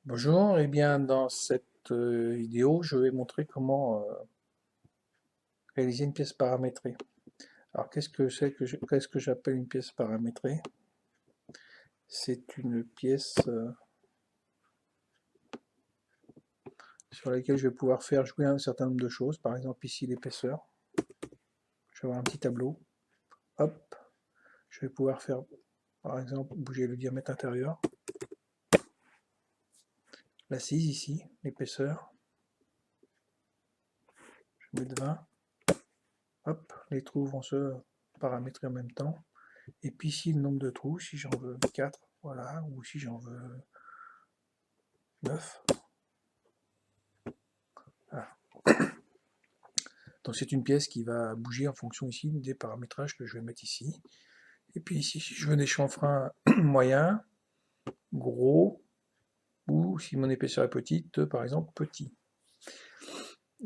Bonjour, et bien dans cette vidéo, je vais montrer comment réaliser une pièce paramétrée. Alors qu'est-ce que j'appelle une pièce paramétrée? C'est une pièce sur laquelle je vais pouvoir faire jouer un certain nombre de choses. Par exemple ici l'épaisseur. Je vais avoir un petit tableau. Hop, je vais pouvoir faire par exemple bouger le diamètre intérieur. L'assise ici, l'épaisseur. Je vais mettre 20. Hop, les trous vont se paramétrer en même temps. Et puis ici le nombre de trous, si j'en veux 4, voilà, ou si j'en veux 9. Voilà. Donc c'est une pièce qui va bouger en fonction ici des paramétrages que je vais mettre ici. Et puis ici, si je veux des chanfreins moyens, gros, ou si mon épaisseur est petite, par exemple petit.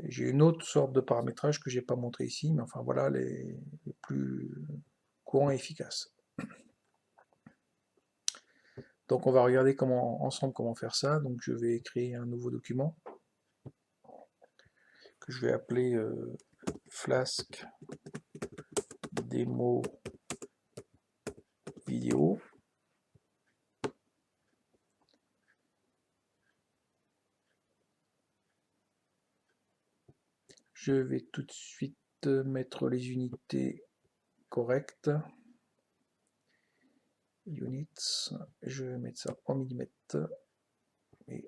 J'ai une autre sorte de paramétrage que je n'ai pas montré ici, mais enfin voilà les plus courants et efficaces. Donc on va regarder ensemble comment faire ça. Donc je vais créer un nouveau document que je vais appeler Flask démo vidéo. Je vais tout de suite mettre les unités correctes. Units, je vais mettre ça en millimètres. Et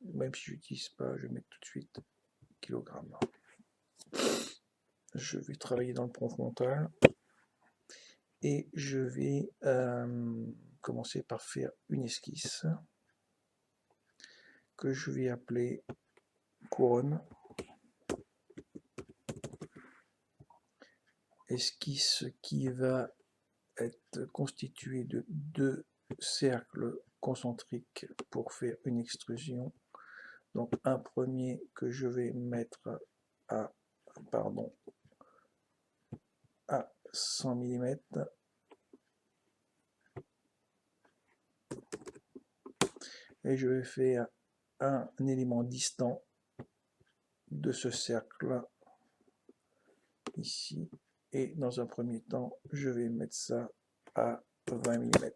même si je n'utilise pas, je vais mettre tout de suite kilogrammes. Je vais travailler dans le plan frontal. Et je vais commencer par faire une esquisse que je vais appeler couronne. Esquisse qui va être constituée de 2 cercles concentriques pour faire une extrusion. Donc un premier que je vais mettre à 100 mm. Et je vais faire un élément distant de ce cercle ici. Et dans un premier temps, je vais mettre ça à 20 mm.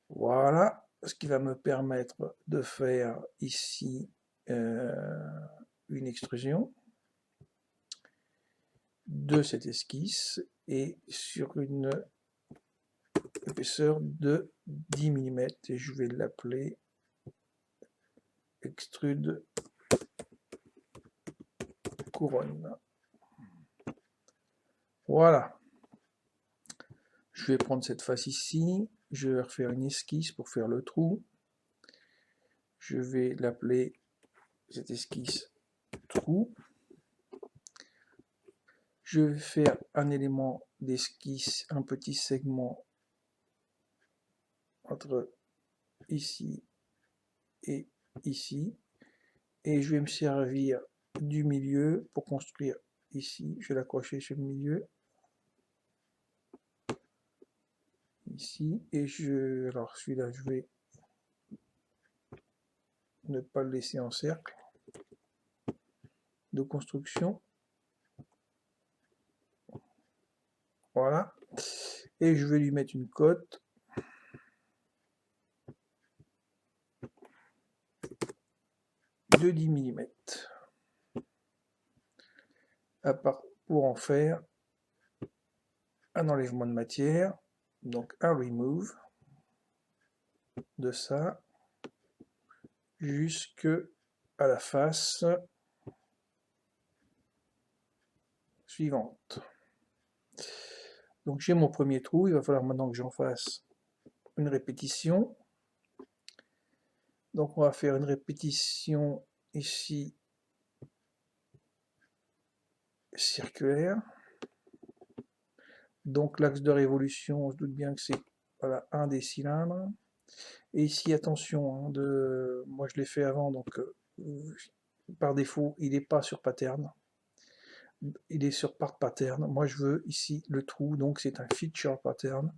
Voilà, ce qui va me permettre de faire ici une extrusion de cette esquisse et sur une épaisseur de 10 mm et je vais l'appeler extrude couronne. Voilà. Je vais prendre cette face ici, je vais refaire une esquisse pour faire le trou. Je vais l'appeler cette esquisse trou. Je vais faire un élément d'esquisse, un petit segment entre ici et ici. Et je vais me servir du milieu pour construire ici. Je vais l'accrocher sur le milieu. Ici. Et alors celui-là, je vais ne pas le laisser en cercle de construction. Voilà. Et je vais lui mettre une cote de 10 mm. Pour en faire un enlèvement de matière, donc un remove de ça jusque à la face suivante. Donc j'ai mon premier trou, il va falloir maintenant que j'en fasse une répétition. Donc on va faire une répétition ici circulaire. Donc l'axe de révolution, on se doute bien que c'est voilà, un des cylindres. Et ici, attention, moi je l'ai fait avant, donc par défaut, il n'est pas sur pattern. Il est sur part pattern. Moi je veux ici le trou, donc c'est un feature pattern.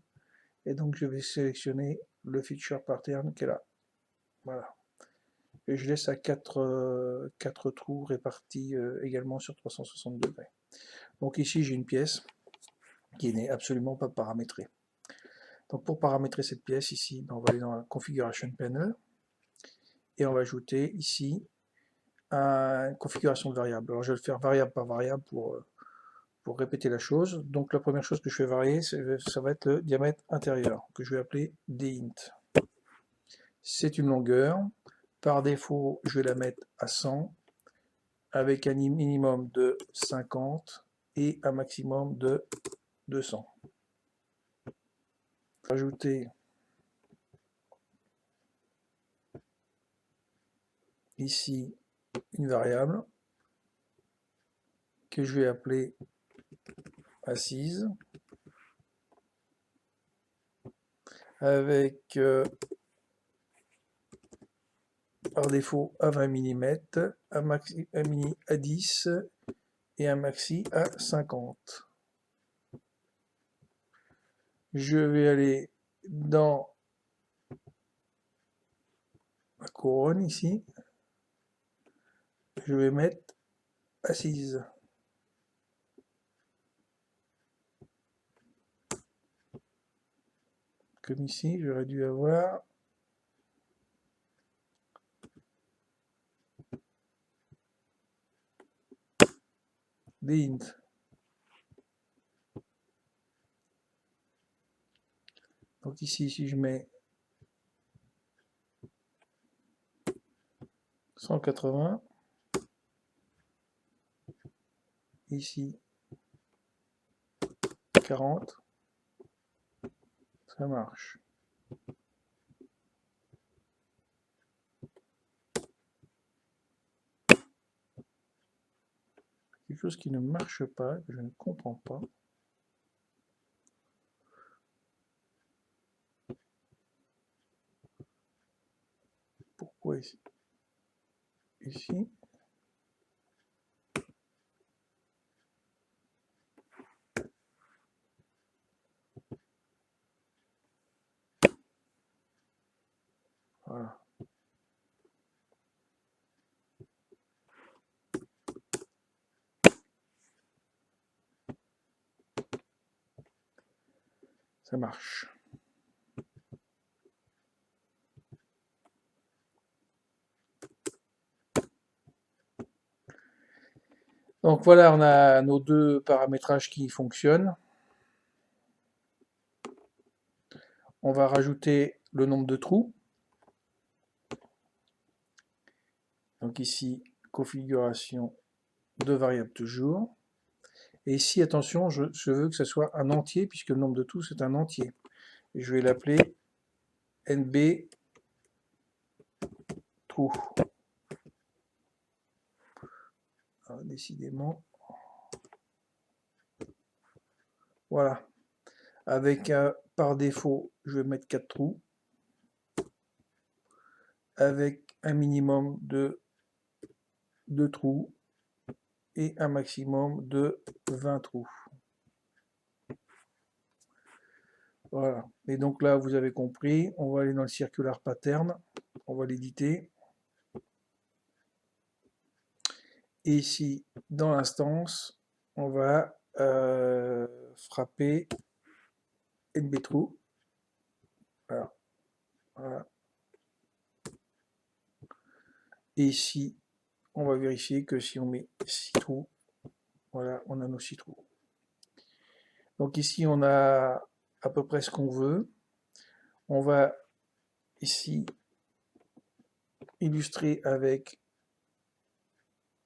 Et donc je vais sélectionner le feature pattern qui est là. Voilà. Et je laisse à 4 trous répartis également sur 360 degrés. Donc ici j'ai une pièce qui n'est absolument pas paramétrée. Donc pour paramétrer cette pièce ici, on va aller dans la Configuration Panel et on va ajouter ici une configuration de variable. Alors je vais le faire variable par variable pour répéter la chose. Donc la première chose que je vais varier, ça va être le diamètre intérieur, que je vais appeler dint. C'est une longueur. Par défaut, je vais la mettre à 100, avec un minimum de 50 et un maximum de 200. Ajouter ici une variable que je vais appeler assise, avec par défaut à 20 mm, un mini à 10 et un maxi à 50. Je vais aller dans la couronne ici, je vais mettre assise. Comme ici, j'aurais dû avoir des hints. Donc ici, si je mets 180, ici 40, ça marche. Quelque chose qui ne marche pas, que je ne comprends pas. Pourquoi ici? Ici. Voilà. Ça marche. Donc voilà, on a nos deux paramétrages qui fonctionnent. On va rajouter le nombre de trous. Donc ici, configuration de variable toujours. Et ici, attention, je veux que ce soit un entier, puisque le nombre de trous, c'est un entier. Et je vais l'appeler NB trou. Alors, décidément. Voilà. Avec par défaut, je vais mettre 4 trous. Avec un minimum de 2 trous et un maximum de 20 trous. Voilà. Et donc là, vous avez compris, on va aller dans le circular pattern, on va l'éditer. Et ici, dans l'instance, on va frapper NBTrue. Voilà. Voilà. Et ici, on va vérifier que si on met 6 trous, voilà, on a nos 6 trous. Donc ici, on a à peu près ce qu'on veut. On va ici illustrer avec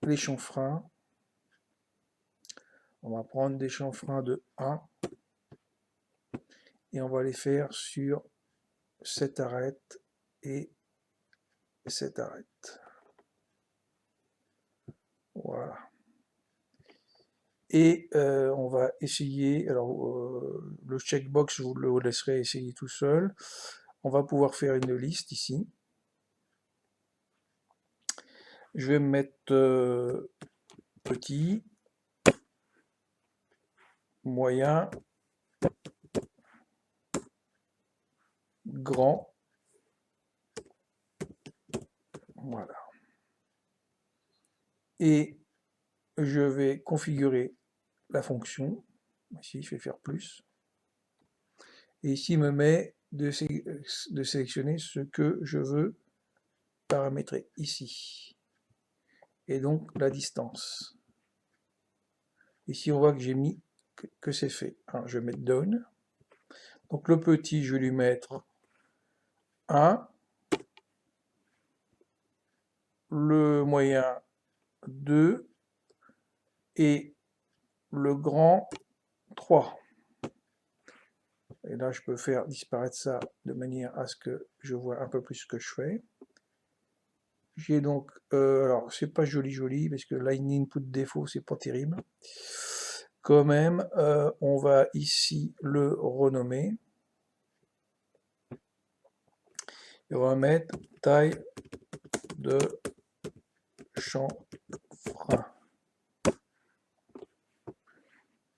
les chanfreins. On va prendre des chanfreins de 1 et on va les faire sur cette arête et cette arête. Voilà. Et on va essayer, alors le checkbox, je vous le laisserai essayer tout seul. On va pouvoir faire une liste ici. Je vais me mettre petit, moyen, grand, Voilà. Et je vais configurer la fonction. Ici, je vais faire plus. Et ici, il me met de sélectionner ce que je veux paramétrer ici. Et donc, la distance. Ici, on voit que j'ai mis que c'est fait. Alors, je vais mettre down. Donc, le petit, je vais lui mettre 1. Le moyen 2. Et le grand 3. Et là, je peux faire disparaître ça de manière à ce que je vois un peu plus ce que je fais. J'ai donc, alors c'est pas joli parce que line input défaut c'est pas terrible. Quand même, on va ici le renommer. Et on va mettre taille de chanfrein.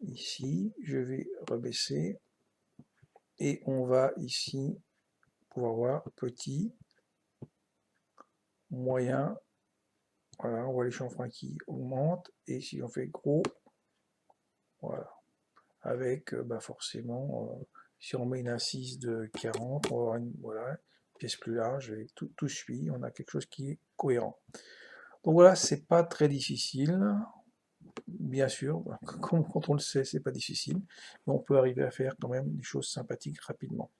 Ici, je vais rebaisser et on va ici pouvoir voir petit, moyen. Voilà, on voit les chanfreins qui augmentent et si on fait gros, voilà, avec forcément, si on met une incise de 40, on va avoir une voilà, pièce plus large et tout suit, on a quelque chose qui est cohérent. Donc voilà, c'est pas très difficile, bien sûr, quand on le sait, c'est pas difficile, mais on peut arriver à faire quand même des choses sympathiques rapidement.